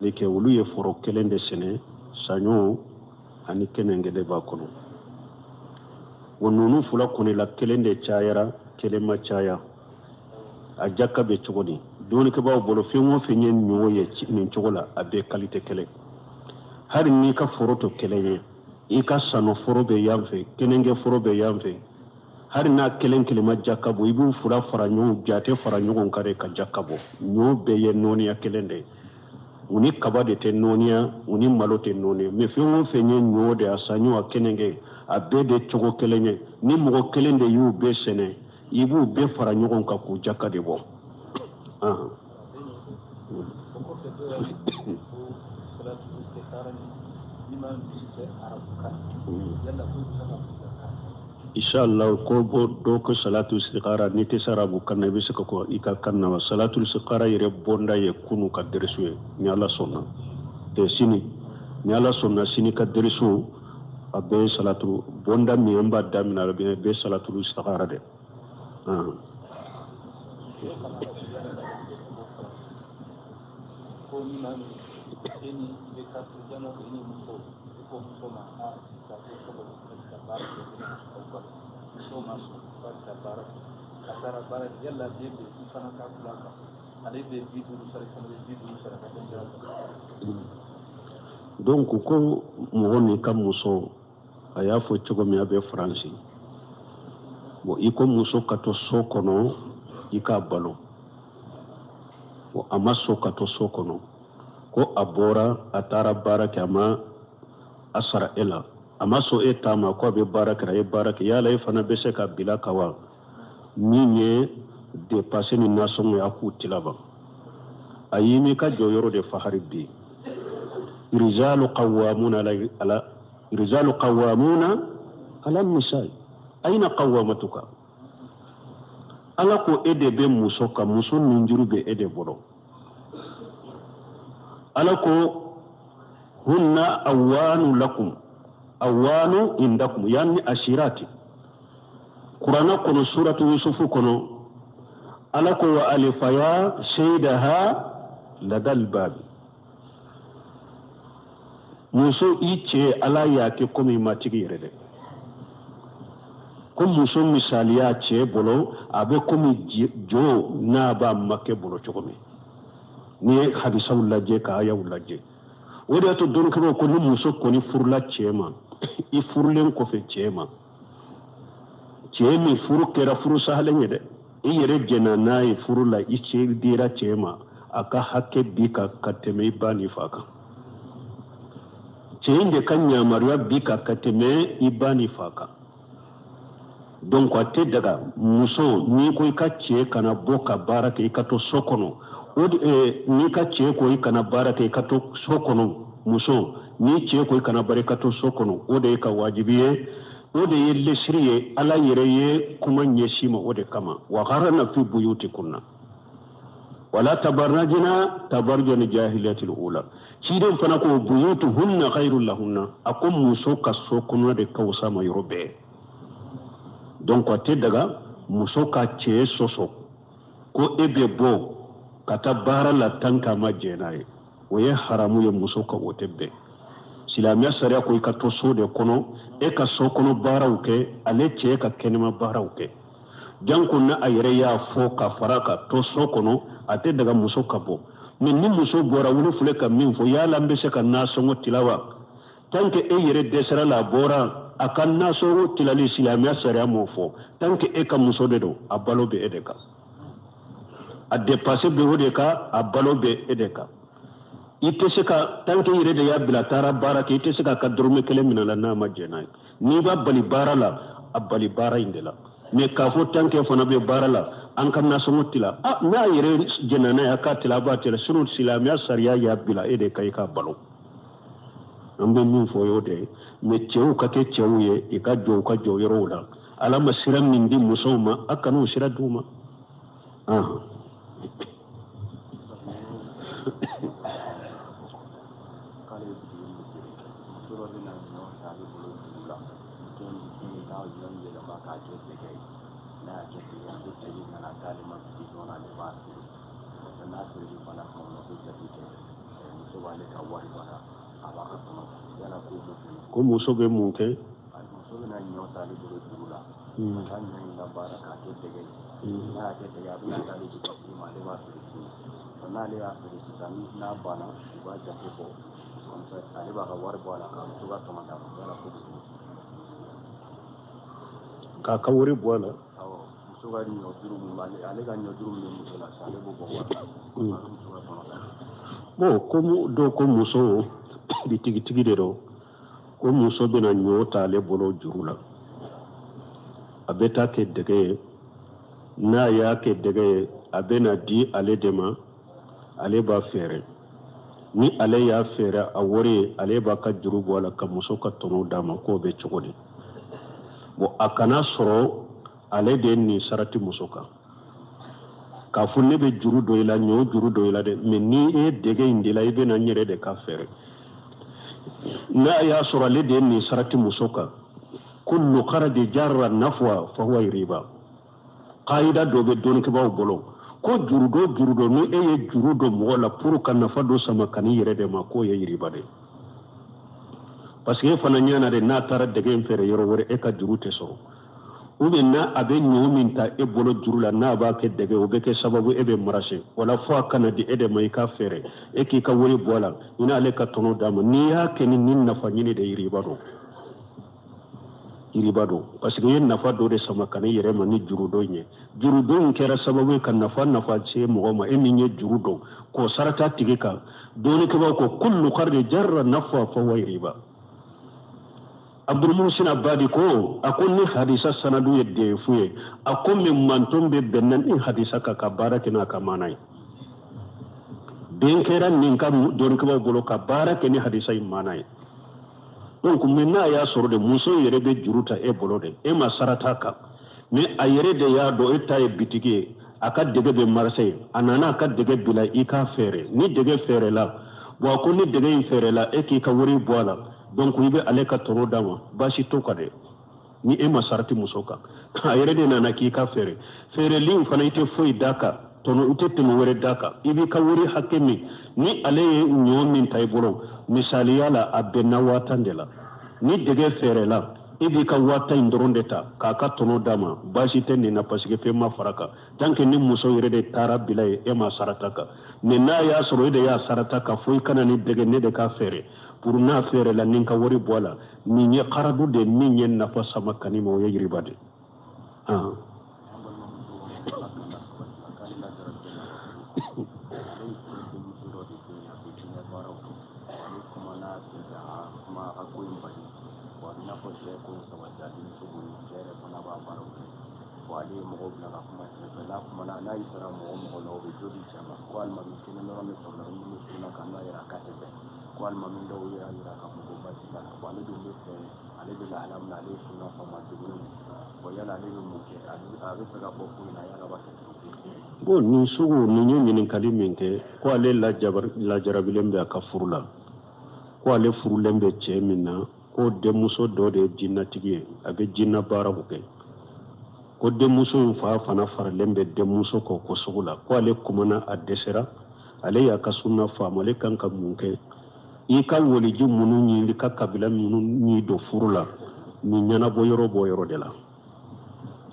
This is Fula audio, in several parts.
be ke olu ye foro kelen de sene saɲɔ ani kenenge de b'a kɔnɔ wa nunu fula kɔni la kelen de cayara kelen ma caya a jakka be cogo di dɔɔnikɛbaaw bolo fɛn o fɛn ye ɲɔgɔn ye nin cogo la a bɛɛ kalite kelen hali n'i ka foro to kelen ye i ka sano foro bɛ yan fɛ kenenge foro bɛ yan fɛ hali n'a kelen kelen ma jakka bɔ i b'u fura fara ɲɔgɔn jate fara ɲɔgɔn kan de ka jakka bɔ ɲɔ bɛɛ ye nɔɔniya kelen de u ni kaba de tɛ nɔɔniya u ni malo tɛ nɔɔniya mais fɛn o fɛn ye ɲɔ de a saɲɔ a kenenge a bɛɛ de cogo kelen ye ni mɔgɔ kelen de y'u bɛɛ sɛnɛ i b'u bɛɛ fara ɲɔgɔn kan k'u jakka de bɔ inshallah ko bo do ko salatu istikhara ni te sarabu kan be se ko i ka kan na salatu istikhara yere bonda ye kunu ka dersu ye ni Allah sonna te sini ni Allah sonna sini ka dersu abe salatu bonda mi amba damina be salatu istikhara de donc ko mɔgɔ min ka muso a y'a fɔ cogo min a bɛ faransi bon i ko muso ka to so kɔnɔ i k'a balo bon a ma so ka to so kɔnɔ ko a bɔra a taara baara kɛ a ma a sara e la a ma so e ta ma ko a bɛ baara kɛ a ye baara kɛ yala e fana bɛ se ka bila ka wa min ye dépassé ni nasɔngɔ ye a k'u tila ban a y'i mi ka jɔyɔrɔ de fahari bi rijalu qawwamuna ala nisaa ayna qawwamatuka ala ko e de bɛ muso ka muso min juru bɛ e de bolo ala ko hunna awanu lakum awanu indakum yani ashirati qur'ana kono suratu yusuf kono ala ko wa alifaya shaydaha ladal bab muso ice ala ya ke komi matigi yere de ko muso misaliya ce bolo abe komi jo na ba make bolo cogomi ni hadisaw lajje ka ayaw lajje o de to don ko ni muso ko ni furla cema i furlen ko fe cema cemi furu kera furu sahalen yede i yere jena nayi furula i ce dira cema aka hakke bi ka kateme bani faka ceyinde kan nyamariya bi ka kateme ibani faka donc a te daga muso ni ko ka ce kana boka baraka i ka to sokono ni ka ce ko i kana baraka i ka to sokono muso ni ce ko i kana baraka to sokono o de ka wajibiye o de ye lesriye ala yere ye kuma nyeshima o de kama wa gharana fi buyutikunna wala tabarrajna tabarjun jahiliyatil ula ciiden fana ko buyutuhunna khairul lahunna akum muso ka sokono de kawsa ma yorobe donc a te daga muso ka ce soso ko ebe bo kata bara la tanka ma jenaye o ye haramu ye muso ka o tebbe silamiya sariya ko i ka to so de kono e ka so kono baaraw kɛ ale cɛ ka kɛnɛma baaraw kɛ janko na a yɛrɛ y'a fɔ ka fara ka to so kɔnɔ a tɛ daga muso ka bɔ mais ni muso bɔra wuli filɛ ka min fɔ yala n bɛ se ka nasɔngɔ tila wa tant que e yɛrɛ dɛsɛra la a bɔra a ka nasɔngɔ tilali silamiya sariya m'o fɔ tant que e ka muso de don a balo bɛ e de kan a dépassé bɛ o de kan a balo bɛ e de kan i tɛ se ka tant que yɛrɛ de y'a bila taara baara kɛ i tɛ se k'a ka dɔrɔmɛ kelen minɛ la n'a ma jɛn n'a ye n'i b'a bali baara la a bali baara in de la mais k'a fɔ tant que fana bɛ baara la an ka nasɔngɔ tila n'a yɛrɛ jɛnna n'a ye a k'a tila a b'a tila sinon silamɛya sariya y'a bila e de kan i k'a balo an bɛ min fɔ y'o de ye mais cɛw ka kɛ cɛw ye i ka jɔ u ka jɔyɔrɔw la ala ma sira min di musow ma a kan'o sira d'u ma ko muso be mun kɛ k'a ka wari bɔ a la bon ko dɔw ko muso tigitigi de don ko muso bɛna ɲɔ ta ale bolo juru la a bɛ taa kɛ dɛgɛ ye n'a y'a kɛ dɛgɛ ye a bɛna di ale de ma ale b'a feere ni ale y'a feere a wari ale b'a ka juru bɔ a la ka muso ka tɔnɔ d'a ma k'o bɛ cogo di bon a kana sɔrɔ ale de ye nin sarati muso kan k'a fɔ ne bɛ juru dɔ i la ɲɔ juru dɔ i la dɛ mais ni e dɛgɛ in de la i bɛna n yɛrɛ de ka feere n'a y'a sɔrɔ ale de ye nin sarati muso kan kullu qardi jarra nafwa fa huwa riba qaida dɔ bɛ dɔnnikɛbaaw bolo ko juru dɔ ni e ye juru dɔ mɔgɔ la pour ka nafa dɔ sama ka n'i yɛrɛ de ma k'o ye riba de parce que e fana ɲɛna de n'a taara dɛgɛ in feere yɔrɔ wɛrɛ e ka juru tɛ sɔrɔ ou bien n'a a bɛ ɲɔ min ta e bolo juru la n'a b'a kɛ dɛgɛ o bɛ kɛ sababu e bɛ marché wala fo a kana di e de ma i ka feere e k'i ka wari bɔ a la i n'ale ka tɔnɔ d'a ma n'i y'a kɛ ni nafa ɲini de riba don parce que i ye nafa dɔ de sama ka n'i yɛrɛ ma ni juru dɔ ye juru dɔ in kɛra sababu ye ka nafa se mɔgɔ ma e min ye juru dɔn k'o sarata tigi kan dɔnnikɛbaaw ko kullu qardi jarra nafwa fa huwa riba Abdulmuhsin Abadi ko a ko ni hadisa sanadu ye defu ye a ko min manton bɛ bɛnna ni hadisa kan ka baara kɛ n'a ka maana ye den kɛra nin ka dɔnnikɛbaaw bolo ka baara kɛ ni hadisa in maana ye donc mais n'a y'a sɔrɔ de muso yɛrɛ bɛ juru ta e bolo de e ma sarata kan mais a yɛrɛ de y'a dɔn e ta ye bitigi ye a ka dɛgɛ bɛ marché a nana a ka dɛgɛ bila i ka feere ni dɛgɛ feere la bon a ko ni dɛgɛ in feere la e k'i ka wari bɔ a la donc i bɛ ale ka tɔnɔ d'a ma baasi t'o kan dɛ ni e ma sarati muso kan a yɛrɛ de nana k'i ka feere feereli in fana i tɛ foyi d'a kan tɔnɔ i tɛ tɛmɛ wɛrɛ d'a kan i b'i ka wari hakɛ min ni ale ye ɲɔ min ta i bolo misaliya la a bɛnna 5000 de la ni dɛgɛ feere la i b'i ka 5000 in dɔrɔn de ta k'a ka tɔnɔ d'a ma baasi tɛ nin na parce que fɛn ma fara kan tant que ni muso yɛrɛ de taara bila ye e ma sarata kan mais n'a y'a sɔrɔ e de y'a sarata kan fo i kana ni dɛgɛ ne de ka feere pour n'a feere la nin ka wari bɔ a la nin ye qaradu de min ye nafa sama kani ma o ye riba de bon nin sugu nin ye ɲininkali min kɛ ko ale lajarabilen bɛ a ka furu la ko ale furulen bɛ cɛ min na ko denmuso dɔ de ye jinnatigi ye a bɛ jinna baaraw kɛ ko denmuso in fa fana faralen bɛ denmuso kɔ ko sugu la ko ale kumana a dɛsɛra ale y'a ka sunna faamu ale kan ka mun kɛ i ka waliju minnu ɲini ka kabila minnu ɲi don furu la nin ɲɛnabɔ yɔrɔ bɔ yɔrɔ de la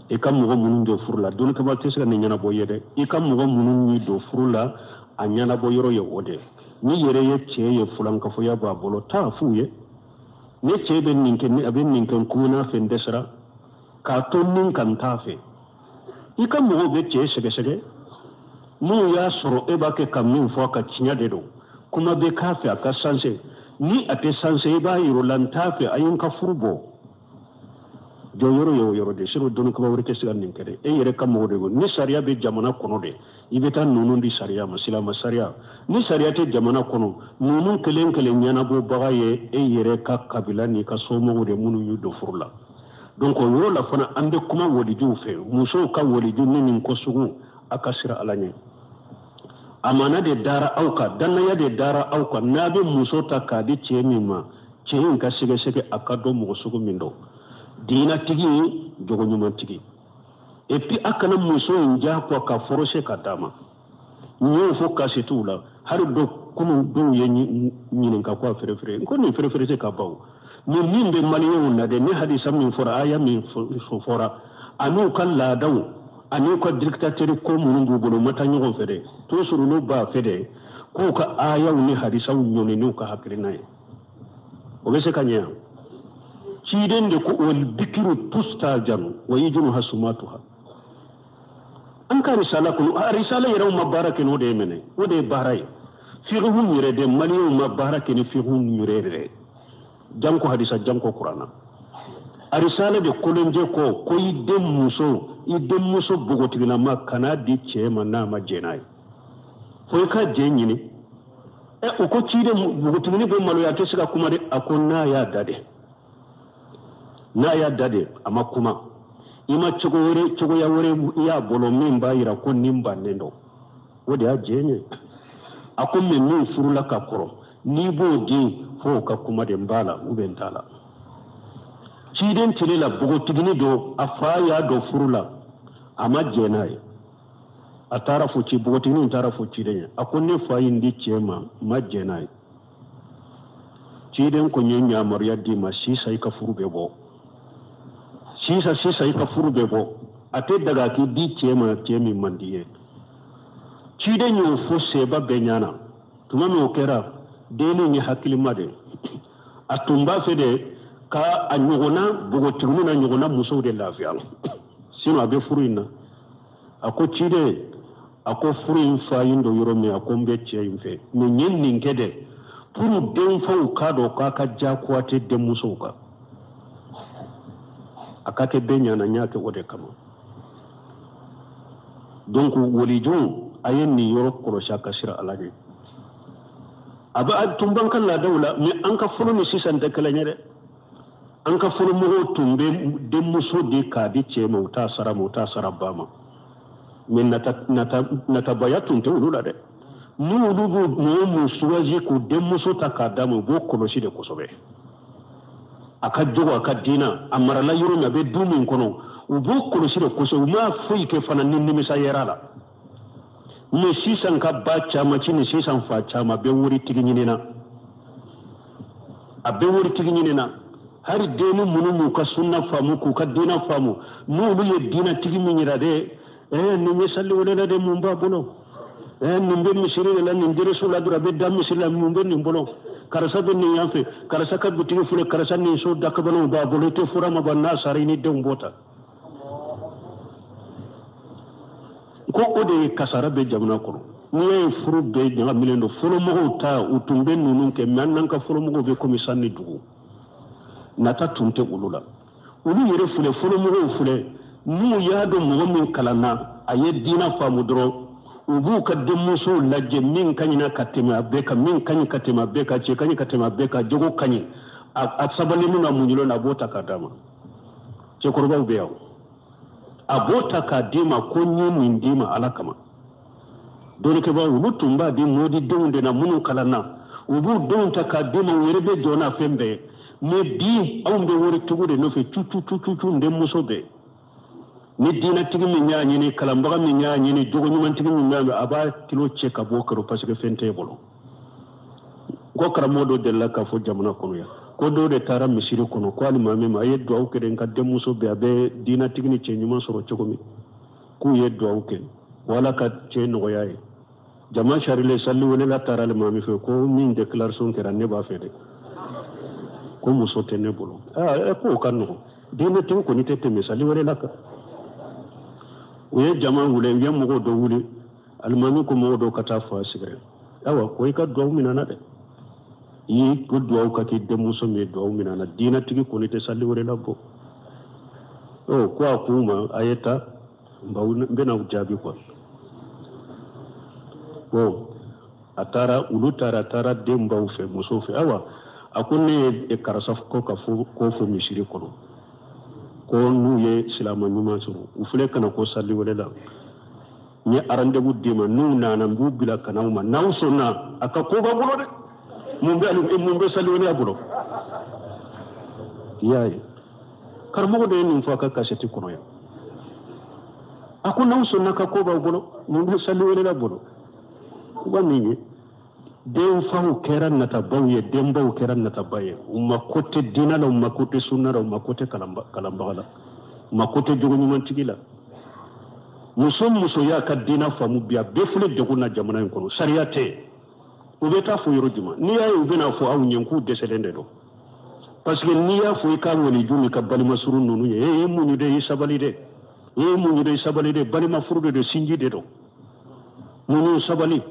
i ka mɔgɔ minnu don furu la dɔnnikɛbaa tɛ se ka nin ɲɛnabɔ ye dɛ i ka mɔgɔ minnu ɲi don furu la a ɲɛnabɔ yɔrɔ ye o de ni yɛrɛ ye cɛ ye fulankafɔya b'a bolo taa f'u ye ni cɛ bɛ nin kɛ a bɛ nin kɛ kumana fɛ n dɛsɛra k'a to nin kan t'a fɛ i ka mɔgɔw bɛ cɛ sɛgɛsɛgɛ n'u y'a sɔrɔ e b'a kɛ ka min fɔ a ka tiɲɛ de don kuma bɛ k'a fɛ a ka sanse ni a tɛ sanse i b'a yir'o la n t'a fɛ a ye n ka furu bɔ jɔ yɔrɔ ye o yɔrɔ de sinon dɔnnikɛbaa wɛrɛ tɛ se ka nin kɛ dɛ e yɛrɛ ka mɔgɔ de don ni sariya bɛ jamana kɔnɔ de i bɛ taa ninnu di sariya ma silamɛ sariya ni sariya tɛ jamana kɔnɔ ninnu kelen kelen ɲɛnabɔbaga ye e yɛrɛ ka kabila n'i ka somɔgɔw de minnu y'u don furu la donc o yɔrɔ la fana an bɛ kuma walijuw fɛ musow ka waliju ni nin ko sugu a ka sira ala ɲɛ amana de dara aw kan dannaya de dara aw kan n'a bɛ muso ta k'a di cɛ min ma cɛ in ka sɛgɛsɛgɛ a ka dɔn mɔgɔ sugu min dɔn diinatigi jogoɲumantigi et puis a kana muso in diyagoya ka forcer ka d'a ma ñoo fo kasetu la har do kono do ye ñinin ka ko fere ko ni fere se ka baw ni minde maliyo na de ni hadisa min fora aya min fora anu kala daw anu ko dictateur ko mun ngubulu mata ñoo fere to suru no ba fede ko ka aya ni hadisa ñoni no ka hakrina o be se kanya ciden de ko wal bikiru tustajan wa yujunu hasumatuha an ka risala ko risala yara mabaraka no de mene o de baray fiqhun yure de maliyo mabaraka ni fiqhun yure de janko hadisa janko qur'ana risala de kolonje ko idem muso bogotigina makana di chema na majenai ko ka jenyini o ko cide bogotigini be malo ya tesika kuma de akonna ya dade amma kuma ima cogo ya wore ya bolo min bayira ko nimba nendo wodi a jenye akon men ni furula ka koro ni bo di fo ka kuma de mbala ubentala ciden tilela bugo tigini do afaya do furula ama jenai atara fo ci bugo tigini tara fo ciden akon ne fayin di chema majenai ciden ko nyenya mariya di masisa ka furube bo sisa ika furbe bo ate daga ki di chemi mandiye chide nyo fo seba benyana tuma me okera deni ni hakili made atumba fede ka anyogona bugo tiguna nyogona muso de lafiya sino abe furuina ako chide ako furin fayindo yoro me ako mbe cheyimfe no nyenni ngede puru den fo kado ka jakwate de muso ka akate benya na nyake wode kama donc wolijo ayen ni yoro koro shaka shira alaje aba tumban kan la dawla mi an ka fulu ni sisan de kala nyede an ka fulu mo tumbe de muso de ka di ce mauta sarabama min nata bayatun te ulula de mu lugu mo musuwaji ku de muso takadamu bo kolo shi de kusobe akajogo akadina amara la yoro na be dumin kono ubu kolo sire kuso ma fuyi ke fana ninni misa yerala me sisan ka bacha ma chini sisan fa chama be wuri tiginyina abe wuri tiginyina hari denu munu ka sunna famu ku ka dina famu mu lu ye dina tigiminyira de ni misalli wala de mumba bono ni mbe misiri la ni ndire sula dura be dam misila mumbe ni bono karasa be ni yanfe karasa ka butigi fule karasa ni so dakabano ba bolote furama banna sarini de mbota ko ode kasara be jamna ko ni furu be jama milendo fulu mo ta utumbe nunun ke mannan ka fulu mo be komi sanni dugu nata tunte ulula ulu yere fulu mo fule mu yado mo min kalana aye dina famu dro ubu ka demuso lajje min kanyina katema beka min kanyi katema beka che kanyi katema beka jogo kanyi a sabali nuna munjulo na bota kadama che korba ubeyo abota kadima ko nyini ndima alakama dole ke ba ubu tumba di modi donde na munu kalana ubu donta kadima werebe jona fembe me bi awmbe wori tugude no fe chuchu ndemuso be ni dina tigi mi nyaani ni kalambaga mi nyaani ni jogo nyuman tigi mi nyaami aba tilo cheka bokaro parce que fente bolo ko karamodo de la ka fo jamana kono ya ko do de tara misiri kono ko ali mame ma yeddo aw kede ngadde muso be abe dina tigi ni che nyuman soro choko mi ku yeddo aw ken wala ka che no yaay jama sharile sallu wala la tara le mame fe ko min déclaration kera ne ba fede ko muso tene bolo ko kanno dina tigi ko ni tete misali wala la ka uye jama wule uye mogo do wule almami ko mogo do kata fa sigre awa ko ka do minana de yi ko do ka ki de muso me do minana dina tigi ko ni te salli wore labbo o ko akuma ayeta mbaw bena ujabi ko atara ulu tara de mbaw fe muso fe awa akunne e karasaf ko ka fo ko fo mishiri ko ko nuye silama nyuma suru ufule kana ko salli wala ni arande buddima nu nana mbubila kana uma nawsona aka ko ba bulo de mumbe salli wala bulo yayi karmo de ni fa ka kaseti kono ya ako nawsona ka ko ba bulo mumbe salli wala bulo wani den fahu keran na tabaye den bawu keran na tabaye umma kote dina la umma kote sunna la umma kote kalamba la umma kote jogo nyuman tigila muso ya ka dina famu biya befule jogo na jamana en kono sariyate ubeta fu yoro juma ni ya ubena fu awu nyenku deselende do parce que ni ya fu ka woni jumi ka balima surun nunu ye munyu de sabali de balima furude de sinji de do munyu sabali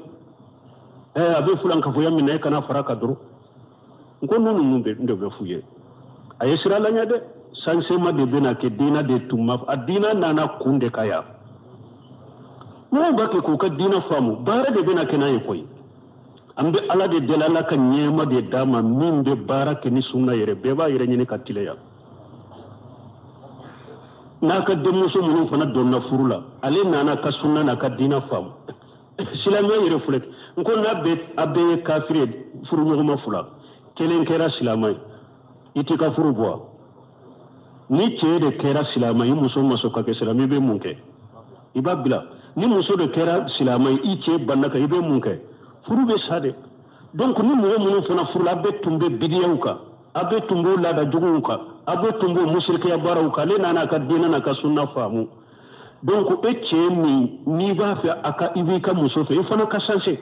abe fulan ka fuya min kana faraka duro ko nonu mumbe ndo be fuye ay sira la nyade sanse ma de bena ke dina de tumma adina nana kunde kaya no ba ke ko ka dina famu bare de bena ke nayi koy ambe ala de delala ka nyema de dama min de barake ni sunna yere be ba yere nyini katileya naka de muso mun fana donna furula ale nana ka sunna na ka dina famu silamɛ yɛrɛ filɛ nko n'a bɛɛ ye kafiri ye furu ɲɔgɔnma fila kelen kɛra silamɛ ye i tɛ ka furu bɔ ni cɛ de kɛra silamɛ ye i muso ma sɔn ka kɛ silamɛ i bɛ mun kɛ i b'a bila ni muso de kɛra silamɛ ye i cɛ banna kan i bɛ mun kɛ furu bɛ sa dɛ donc ni mɔgɔ minnu fana furula a bɛɛ tun bɛ bidiyaw kan a bɛɛ tun b'o laada juguw kan a bɛɛ tun b'o musirikiya baaraw kan ale nana a ka diinɛ n'a ka sunna faamu donc e cɛ min n'i b'a fɛ a ka i b'i ka muso fɛ i fana ka sanse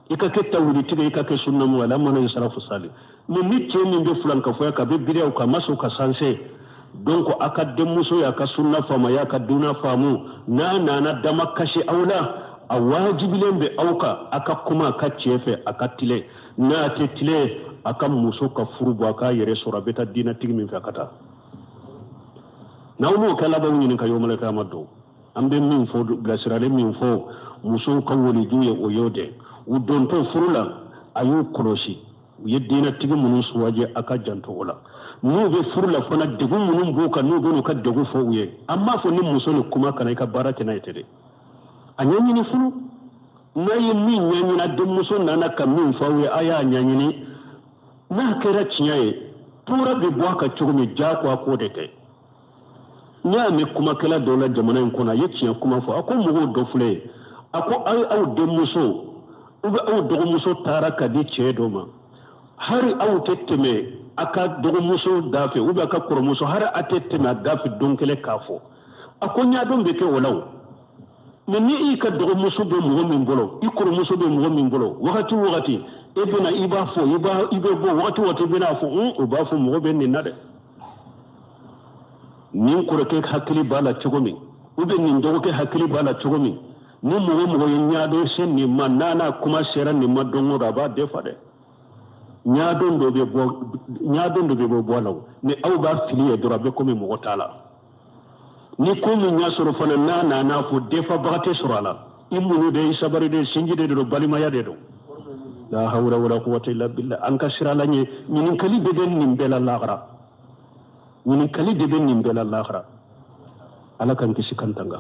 i ka kɛ tawhiditigi i ka kɛ sunnamu ala mana ye sarafu sali mais ni cɛ min bɛ filankafoya kan a bɛ bidiyaw kan a ma sɔn ka sanse donc a ka denmuso y'a ka sunna faamu a y'a ka dunna faamu n'a nana dama kasi aw la a wajibilen bɛ aw kan a ka kuma a ka cɛ fɛ a ka tile n'a tɛ tile a ka muso ka furu bɔ a k'a yɛrɛ sɔrɔ a bɛ taa diinɛtigi min fɛ a ka taa n'aw m'o kɛ labanw ɲini ka yɔmɔlɛ kama don an bɛ min fɔ bilasiralen min fɔ musow ka waliju ye o y'o de u dontɔ furu la a y'u kɔlɔsi u ye diinɛtigi minnu suwaje a ka janto o la n'u bɛ furu la fana degun minnu b'u kan n'u bɛ n'u ka degun fɔ u ye an m'a fɔ ni muso ni kuma kana i ka baara kɛ n'a ye ten dɛ a ɲɛɲini furu n'a ye min ɲɛɲina denmuso nana ka min fɔ aw ye a y'a ɲɛɲini n'a kɛra tiɲɛ ye tora bɛ bɔ a kan cogo min diyagoya k'o de kɛ n'i y'a mɛn kumakɛla dɔw la jamana in kɔnɔ a ye tiɲɛ kuma fɔ a ko mɔgɔw dɔ filɛ a ko aw denmuso aw dɔgɔmuso taara ka di cɛ dɔ ma hali aw tɛ tɛmɛ a ka dɔgɔmuso da fɛ a ka kɔrɔmuso hali a tɛ tɛmɛ a da fɛ don kelen k'a fɔ a ko ɲaadɔn bɛ kɛ o la o mais ni i ka dɔgɔmuso bɛ mɔgɔ min bolo i kɔrɔmuso bɛ mɔgɔ min bolo wagati o wagati e bɛna i b'a fɔ i bɛ bɔ wagati o wagati i bɛna fɔ o b'a fɔ mɔgɔ bɛ nin na dɛ nin kɔrɔkɛ hakili b'a la cogo min nin dɔgɔkɛ hakili b'a la cogo min ni mɔgɔ ye ɲaadɔn se nin ma n'a kuma sera nin ma don o don a b'a defa dɛ ɲaadɔn dɔ bɛ bɔ a la ni aw b'a fili ye dɔrɔn a bɛ komi mɔgɔ t'a la ni ko min y'a sɔrɔ fana n'a nana fɔ defabaga tɛ sɔrɔ a la i munu de i sabari de sinji de don balimaya de don la hawla wala quwwata illa billah an ka sira la ɲɛ ɲininkali de bɛ nin bɛɛ la lahara ɲininkali de bɛ nin bɛɛ la lahara ala k'an kisi kan tanga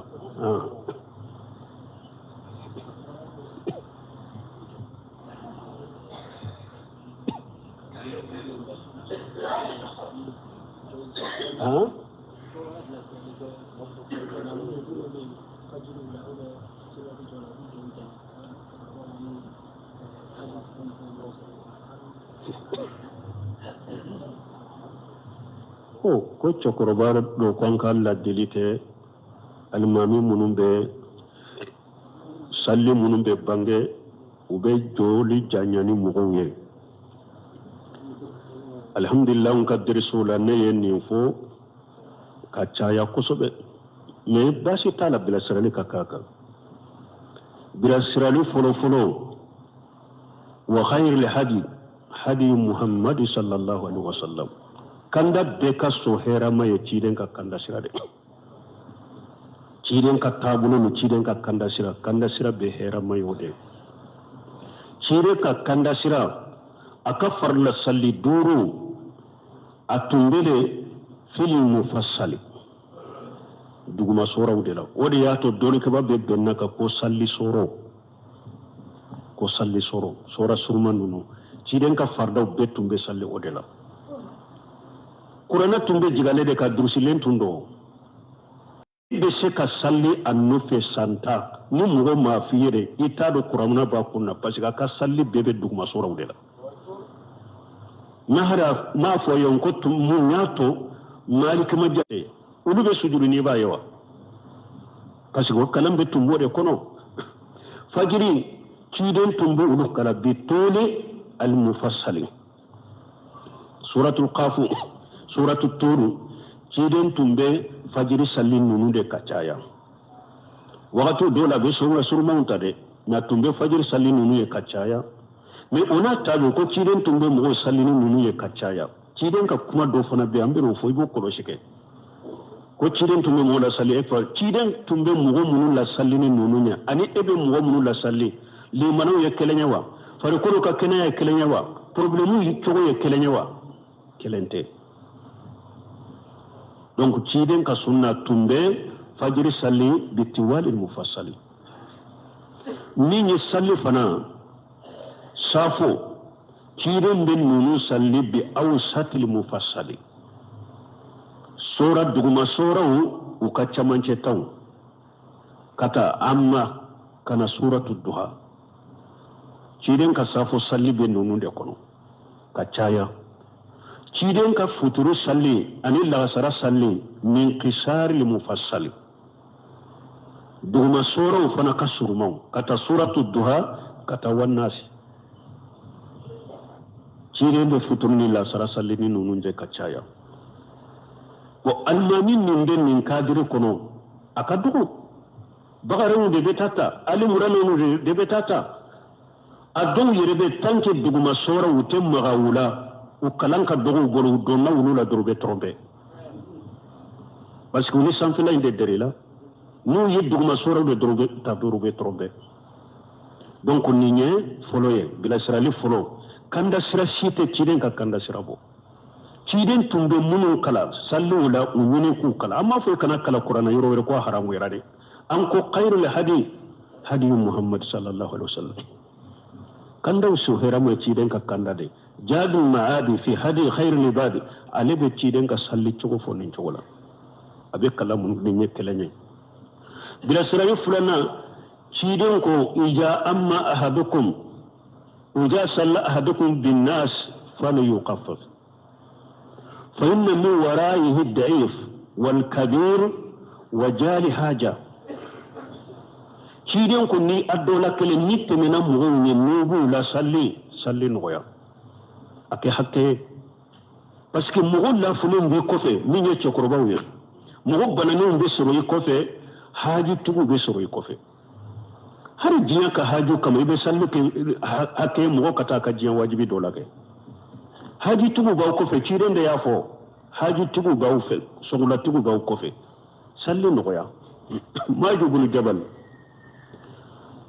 ko cɛkɔrɔba dɔ ko an ka ladili kɛ alimami minnu bɛ salli minnu bɛ bange u bɛ joli janya ni mɔgɔw ye alhamdulillah n ka derisow la ne ye nin fɔ ka caya kosɛbɛ mais baasi t'a la bilasirali ka k'a kan bilasirali fɔlɔfɔlɔ wa khayril hadi muhammad sallallahu alaihi wasallam kanda bɛɛ ka sɔn hɛrɛ ma ye ciden ka kanda sira de ciden ka taabolo ni ciden ka kanda sira bɛ hɛrɛ ma ye o de ciden ka kanda sira a ka farila salli 5 a tun bɛ de fili mufassali duguma sɔrɔw de la o de y'a to dɔɔnikɛba bɛ bɛnna ka ko salli sɔrɔ sɔra suruma ninnu ciden ka faridaw bɛɛ tun bɛ salli o de la kuranɛ tun bɛ jigale de ka durusilen tun don be se ka salli annufe santa ni mugo ma fiire ita do kuramuna ba kunna parce que ka salli bebe duguma soraw de la nahara ma fo yon ko mu nyato malik ma jade ulu be sujudu ni ba yawa parce que kalam be tumbo de kono fajiri ciden tumbo ulu kala bi tole al mufassali suratul qaf suratul tur ciden tumbe fajiri salli nunu de kacaya wakati dola be surmanta de na tumbe fajiri salli nunu ye kacaya mais ona tabe ko ciden tumbe mo salli nunu ye kacaya ciden ka kuma do fana be ambiro fo ibo ko shike ko ciden tumbe mo la salli e fa ciden tumbe mo munu la salli nunu nya ani ebe mo munu la salli li manaw ye kelenya wa fari ko ka kenya ye kelenya wa problème yi to ye kelenya wa kelente donc ciden ka sunna tumbe fajiri salli bi tiwal al mufassali ni salli fana safo ciden bin nunu salli bi awsat al mufassali sura duguma surawu ukachamanche taw kata amma kana suratul duha ciden ka safo salli bi nunu de kono kachaya ciden ka futuru salli ani lagasara salli min qisar li mufassali duguma sura fana ka surmaw kata suratu duha kata wannasi ciden be futuru ni lagasara salli ni nunu je kacaya ko almani min den min kadiri kono akadugo bagaru de betata ali murano de betata adon yerebe tanke duguma sura wutem magawula o kalanka dogo bolo donna wulula dorbe trombe parce que ni sanfila inde derila no yeduguma sura de dorbe ta dorbe trombe donc ni nye foloye bila sirali folo kanda sira site ciden ka kanda sirabo ciden tumbe munu kala sallu la uwuni ku kala amma fo kana kala qur'ana yoro ko haramu yarade an ko khairul hadi muhammad sallallahu alaihi wasallam kanda usu heramu ciden ka kanda de jadu ma'adi fi hadi khairul ibadi alebe ciden ka salli cugo fonin cugola abe kala mun ni nyekelanye bila sirayu fulana ciden ko ija amma ahadukum uja salla ahadukum bin nas fala yuqaffaf fa inna min wara'ihi ad-da'if wal kabir wa jali haja ciden ko ni adola kele ni temena mo ni nubu la salli noya ake hakke parce que mo la fulun be kofe ni nye chokoroba wi mo banani be soro kofe haji tugu be soro kofe har jiya ka haju kama ibe sallu ke hakke mo kata ka jiya wajibi dola ke haji tugu ba kofe ciden da yafo haji tugu ba ufel songula tugu ba kofe salli noya maju bulu jabal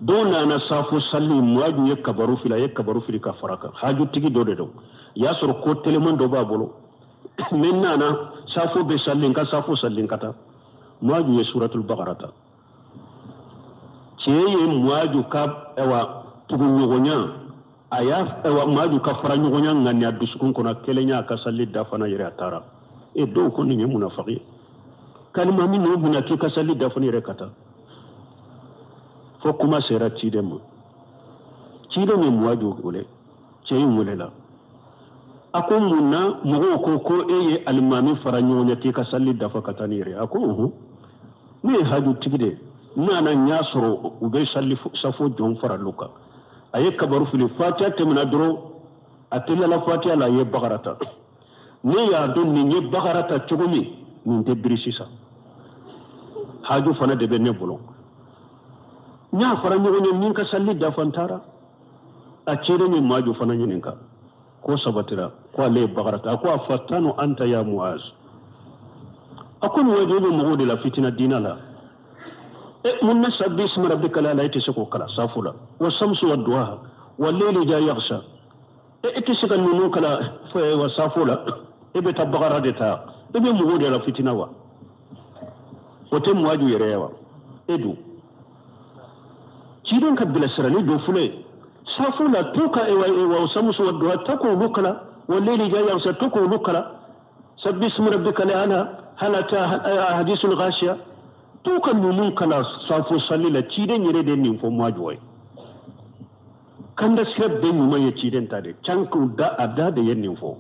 dona na safo salli muaju ye kabaru fili ka faraka haju tigi do de do ya sor ko teleman do babolo menna na safo be salli ka safo salli kata muaju ye suratul baqara ta ceye muaju ka ewa tugu nyogonya aya ewa muaju ka fara nyogonya ngani adusukun kona kelenya ka salli dafana yere atara e do ko ni munafiki kalima min no munaki ka salli dafana yere kata fo kuma sera ciden ne muwaju gole ceyin wulela ako munna mugo ko eye almami faranyonya te ka salli dafa katanire ako ne haju tigide nana nyasoro ube salli safo jon faraluka aye kabaru fili fatiha temna dro atella la fatiha la ye bagarata ne ya don ni ye bagarata chugumi ni de brisisa haju fana de benne bolo nya fara nyogo nyin ka salli da fantara a cire ni maju fana nyin ka ko sabatira ko le bagarata ko fatanu anta ya muaz akun wajibi mu de la fitina dinala mun sabbi ismi rabbika la ilaha illa huwa kala safula wa samsu wa duha wal layli ja yaghsha itisikan nunu kala fa wa safula ibe tabagara de ta ibe mu de la fitina wa wote mu waju yerewa edu ciden ka bila sirani do fule safula tuka ewa samsu wa duha tako lukala wal layli ja yaghsha tako lukala sabbi ismi rabbika la ilaha halata hadithul ghashiya to kan numun kala safo sallila ciden yere de nin fo majoy kanda sirab de numa ye ciden tade canku da ada de yen nin fo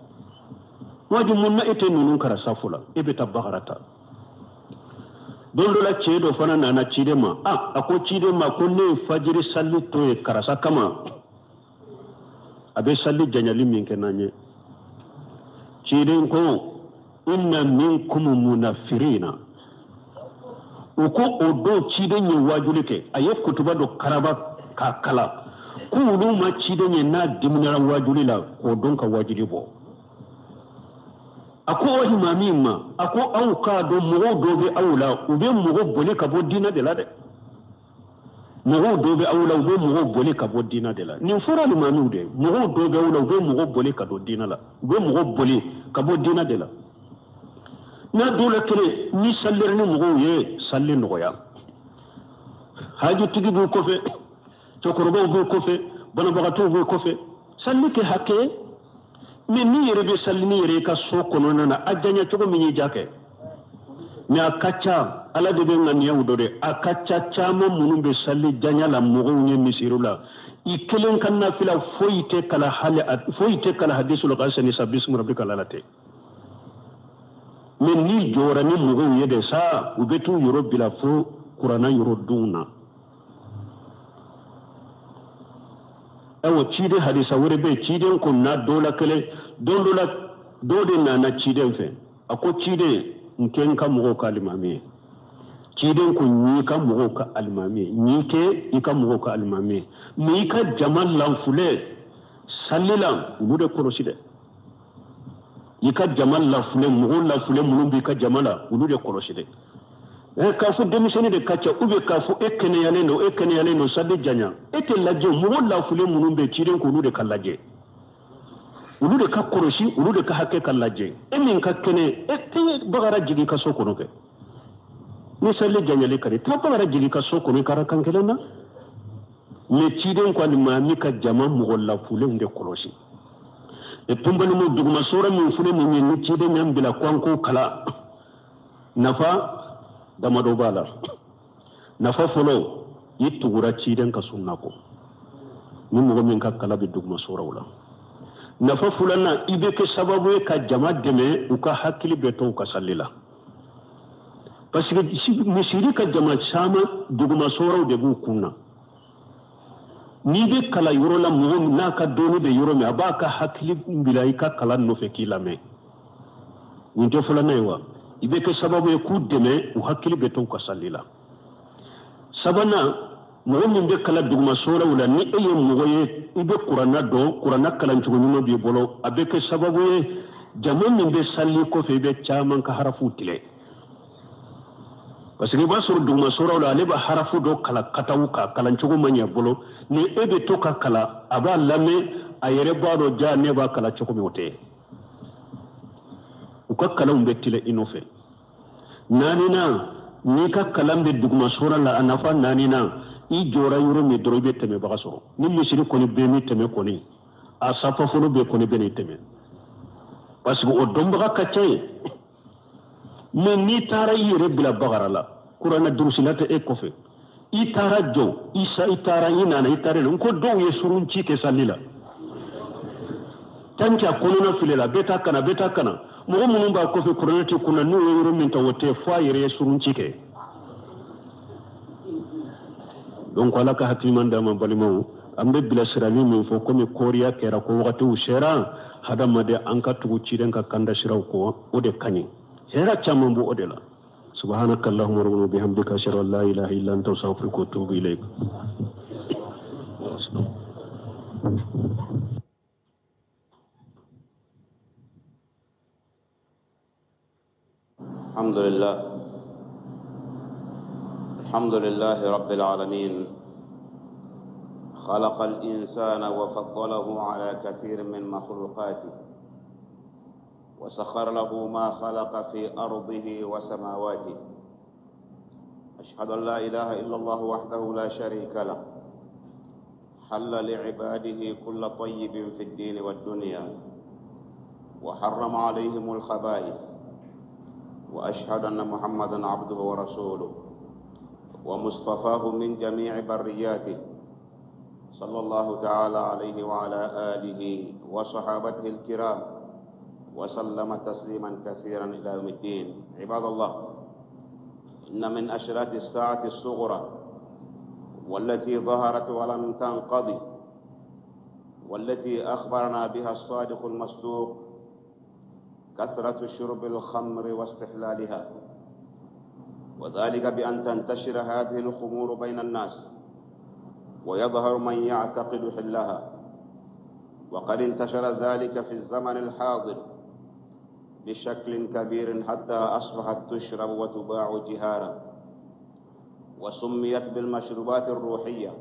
waju munna ete nunun kara safula ebe tabagarata dondola cedo fana nana cide ma ako cide ma ko ne fajiri salli to e karasa kama abe salli janyali min kenanye cide ko inna minkum munafirina uko odo cide ni wajulike aye kutuba do karaba ka kala kulu ma cide ni na dimnara wajulila ko don ka wajuli bo ako wani mamima ako au ka do mugo dobe awla ube mugo bole ka bo dina de la de mugo dobe awla ube mugo bole ka bo dina de la ni fura ni manu de mugo dobe awla ube mugo bole ka do dina la ube mugo bole ka bo dina de la na dole kire ni saller ni mugo ye salle no ya haji tigi bu ko fe to korbo bu ko fe bana bagato bu ko fe salli ke hakke mais ni yere be salli ni yere ka so kono nana ajanya cogo mi jake mi akacha ala de be ngani yawdo de akacha chama munum be salli janya la mogo nye misirula ikelen kanna fila foyite kala hadisul qasani sabismu rabbika lalate mais ni jora ni mogo yede sa ubetu yoro bila fo qur'ana yoro duna awo cide hadisa wure be ciden ko na dola kele dondola dode na ciden fe ako cide nken ka mugo ka alimami ciden ko ni ka mugo ka alimami ni ke ika mugo ka alimami mi ka jamal lanfule sallilam ulude koroside ika jamal lanfule mugo lanfule munumbi ka jamala ulude koroside kafu demiseni de kacha ube kafu ekene yaleno sadi janya ete laje mugo la fule munumbe ciren ko lude kallaje ulude ka koroshi ulude ka hakke kallaje emin ka kene ete bagara jigi ka soko noke ni salle janya le kare ta bagara jigi ka soko ne kara kankelena me ciren ko ni mami ka jama mugo la fule nde koroshi e tumbani mo duguma sora min fule ni ni ciden nyam bila kwanko kala nafa dama do bala nafa folo yittugura ciden ka sunna ko ni mo min ka kala be dugma sorawla nafa fulana ibe ke sababu ka jama deme u ka hakili be to ka sallila parce que misiri ka jama sama dugma soraw de bu kunna ni be kala yoro la mo na ka doni be yoro me abaka hakili bilai ka kala no fe kilame ni to fulana yiwa ibe ke sababu ye ku deme u hakkili be to ka sallila sabana mo min be kala dugma sora wala ni eye mo ye ibe qur'ana kala ntugo nyino bi bolo abe ke sababu ye jamu min be salli ko fe be chaman ka harafu tile parce que ba soro dugma sora wala le ba harafu do kala katawu ka kala ntugo manya bolo ni ebe to ka kala aba lame ayere ba do ja ne ba kala choko mi wote uka kalam bettile inofe nanina ni ka kalam be dugma sura la anafa nanina i jora yuro mi dorobe teme bagaso ni misiri koni be mi teme koni a safa folo be koni be ni teme parce que o dombaga kacce mais ni tara yire bila bagara la qur'ana durusilata e kofe i tara jo isa i tara inana i tara ko do ye surun ci ke salila tanka konona filela beta kana mogo munun ba kofi kuranati kuna nu yoro min ta wote fa yere surun cike donc ala ka hakiman da man balimo ambe bila sirali min fo komi koriya kera ko wakati ushera hada made an ka tugu ciren ka kanda shiraw ko ode kani hera chamon bu ode la subhanaka allahumma rabbana bihamdika ashhadu an la ilaha illa anta astaghfiruka wa atubu ilayk الحمد لله رب العالمين خلق الإنسان وفضله على كثير من مخلوقاته وسخر له ما خلق في أرضه وسماواته أشهد أن لا إله إلا الله وحده لا شريك له حل لعباده كل طيب في الدين والدنيا وحرم عليهم الخبائث وأشهد أن محمدًا عبده ورسوله ومصطفاه من جميع برياته، صلى الله تعالى عليه وعلى آله وصحابته الكرام وسلم تسليما كثيرا إلى يوم الدين. عباد الله، إن من أشراط الساعة الصغرى والتي ظهرت ولم تنقضي والتي أخبرنا بها الصادق المصدوق كثرة شرب الخمر واستحلالها، وذلك بأن تنتشر هذه الخمور بين الناس ويظهر من يعتقد حلها. وقد انتشر ذلك في الزمن الحاضر بشكل كبير حتى أصبحت تشرب وتباع جهارا، وسميت بالمشروبات الروحية.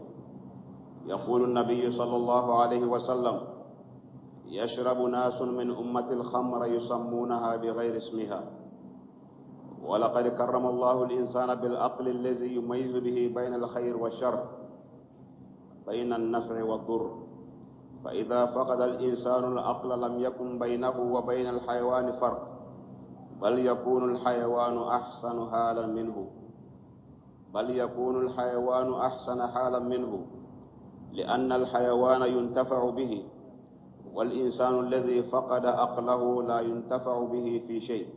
يقول النبي صلى الله عليه وسلم: يشرب ناس من أمة الخمر يسمونها بغير اسمها. ولقد كرم الله الإنسان بالعقل الذي يميز به بين الخير والشر، بين النفع والضر. فإذا فقد الإنسان العقل لم يكن بينه وبين الحيوان فرق، بل يكون الحيوان أحسن حالا منه، لأن الحيوان ينتفع به، والإنسان الذي فقد عقله لا ينتفع به في شيء،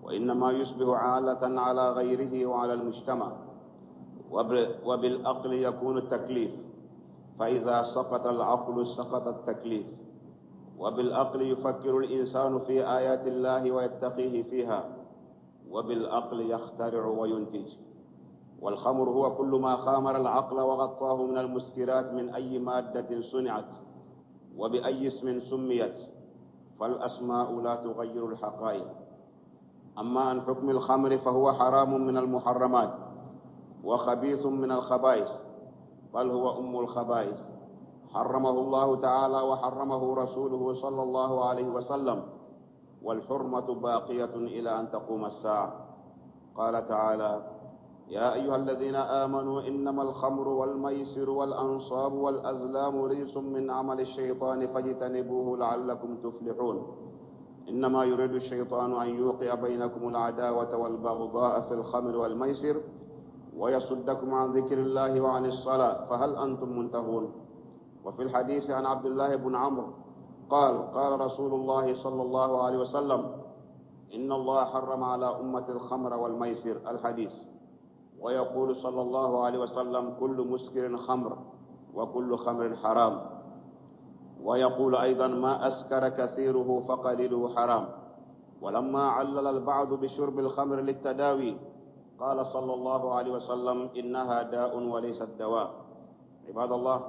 وإنما يصبح عالة على غيره وعلى المجتمع. وبالعقل يكون التكليف، فإذا سقط العقل سقط التكليف. وبالعقل يفكر الإنسان في آيات الله ويتقيه فيها، وبالعقل يخترع وينتج. والخمر هو كل ما خامر العقل وغطاه من المسكرات من أي مادة صنعت وبأي اسم سميت، فالأسماء لا تغير الحقائق. أما عن حكم الخمر فهو حرام من المحرمات وخبيث من الخبائث، بل هو أم الخبائث. حرمه الله تعالى وحرمه رسوله صلى الله عليه وسلم، والحرمة باقية إلى أن تقوم الساعة. قال تعالى: يا أيها الذين آمنوا إنما الخمر والميسر والأنصاب والأزلام رجس من عمل الشيطان فاجتنبوه لعلكم تفلحون. إنما يريد الشيطان أن يوقع بينكم العداوة والبغضاء في الخمر والميسر ويصدكم عن ذكر الله وعن الصلاة، فهل أنتم منتهون؟ وفي الحديث عن عبد الله بن عمرو قال: قال رسول الله صلى الله عليه وسلم: إن الله حرم على أمة الخمر والميسر. الحديث. ويقول صلى الله عليه وسلم: كل مسكر خمر وكل خمر حرام. ويقول أيضا: ما أسكر كثيره فقليله حرام. ولما علل البعض بشرب الخمر للتداوي قال صلى الله عليه وسلم: إنها داء وليست دواء. عباد الله،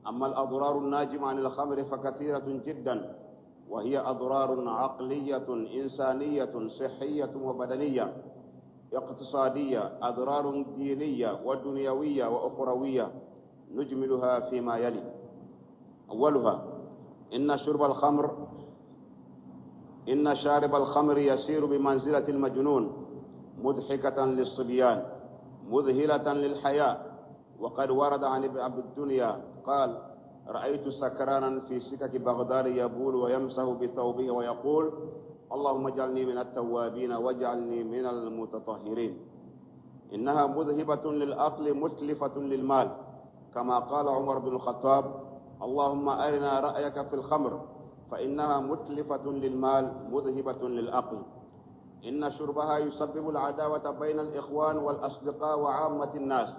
أما الأضرار الناجمة عن الخمر فكثيرة جدا، وهي أضرار عقلية إنسانية صحية وبدنية اقتصادية، أضرار دينية ودنيوية وأخروية، نجملها فيما يلي. أولها: إن شارب الخمر يسير بمنزلة المجنون، مضحكة للصبيان، مذهلة للحياة. وقد ورد عن ابن عبد الدنيا قال: رأيت سكرانا في سكك بغداد يبول ويمسح بثوبه ويقول: اللهم اجعلني من التوابين واجعلني من المتطهرين. إنها مذهبة للعقل متلفة للمال، كما قال عمر بن الخطاب: اللهم أرنا رأيك في الخمر، فإنها متلفة للمال مذهبة للعقل. إن شربها يسبب العداوة بين الإخوان والأصدقاء وعامة الناس.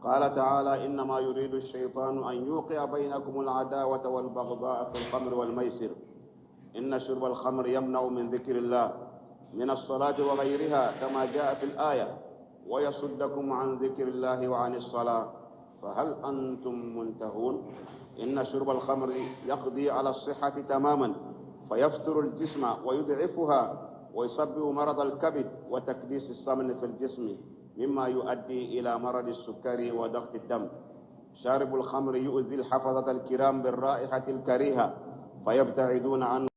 قال تعالى: إنما يريد الشيطان أن يوقع بينكم العداوة والبغضاء في الخمر والميسر. إن شرب الخمر يمنع من ذكر الله من الصلاة وغيرها كما جاء في الآية: ويصدكم عن ذكر الله وعن الصلاة، فهل أنتم منتهون؟ إن شرب الخمر يقضي على الصحة تماما، فيفتر الجسم ويضعفها ويسبب مرض الكبد وتكديس السمن في الجسم، مما يؤدي إلى مرض السكري وضغط الدم. شارب الخمر يؤذي الحفظة الكرام بالرائحة الكريهة فيبتعدون عنه